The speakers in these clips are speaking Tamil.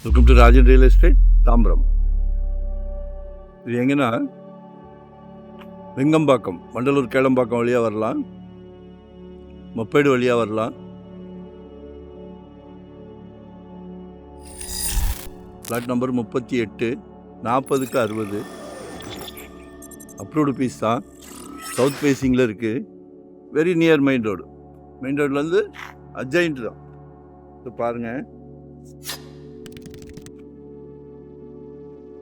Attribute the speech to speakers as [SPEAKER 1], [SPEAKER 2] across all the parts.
[SPEAKER 1] Welcome to Rajan real estate Tambaram. இது எங்கன்னா வெங்கம்பாக்கம், வண்டலூர் கேளம்பாக்கம் வழியாக வரலாம், மொப்பேடு வழியாக வரலாம். Flat number 38, 40க்கு 60. அப்ரூவ்டு பீஸ் தான். சவுத் ஃபேஸிங்கில் இருக்குது. Very near main road. Main ரோட்லேருந்து அட்ஜாயிண்ட் தான். இது பாருங்கள்,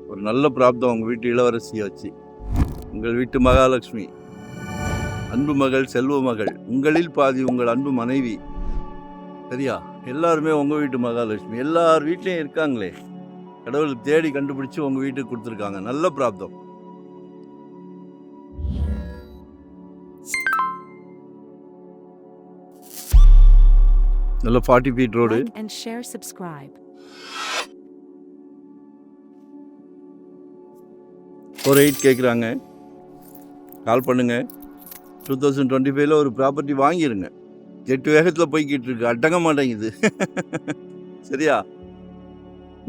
[SPEAKER 1] ஒரு நல்ல பிராப்தம் உங்கள் வீட்டு இளவரசியாச்சு. உங்கள் வீட்டு மகாலட்சுமி, அன்பு மகள், செல்வ மகள், உங்களில் பாதி உங்கள் அன்பு மனைவி. சரியா? எல்லாருமே உங்கள் வீட்டு மகாலட்சுமி. எல்லார் வீட்லேயும் இருக்காங்களே, கடவுள் தேடி கண்டுபிடிச்சி உங்கள் வீட்டுக்கு கொடுத்துருக்காங்க. நல்ல பிராப்தம். நல்ல 40 feet road.
[SPEAKER 2] and share, subscribe.
[SPEAKER 1] 48 கேட்குறாங்க. கால் பண்ணுங்க. 2025 ஒரு ப்ராப்பர்ட்டி வாங்கிடுங்க. 8 வேகத்தில் போய்கிட்டு இருக்கு, அடங்க மாட்டேங்குது. சரியா?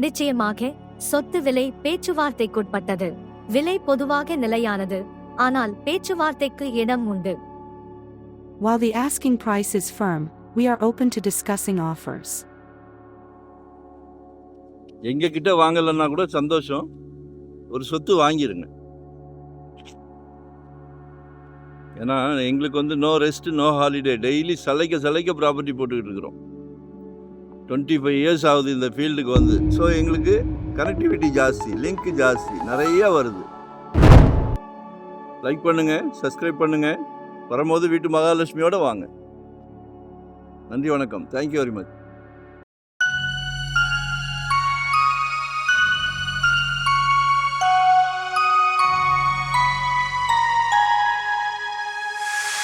[SPEAKER 3] நிச்சயமாக சொத்து விலை பேச்சுவார்த்தைக்குட்பட்டது. விலை பொதுவாக நிலையானது, ஆனால் பேச்சுவார்த்தைக்கு இடம் உண்டு.
[SPEAKER 2] While the asking price is firm, we are open to discussing offers.
[SPEAKER 1] எங்க கிட்ட வாங்கலன்னா கூட சந்தோஷம், ஒரு சொத்து வாங்கிருங்க. ஏன்னா எங்களுக்கு no rest, no holiday. Daily சலைக்க ப்ராப்பர்ட்டி போட்டுக்கிட்டு இருக்கிறோம். 25 years ஆகுது இந்த ஃபீல்டுக்கு ஸோ எங்களுக்கு கனெக்டிவிட்டி ஜாஸ்தி, லிங்க் ஜாஸ்தி, நிறையா வருது. லைக் பண்ணுங்கள், சப்ஸ்கிரைப் பண்ணுங்கள். வரும்போது வீட்டு மகாலட்சுமியோடு வாங்க. நன்றி, வணக்கம். Thank you very much.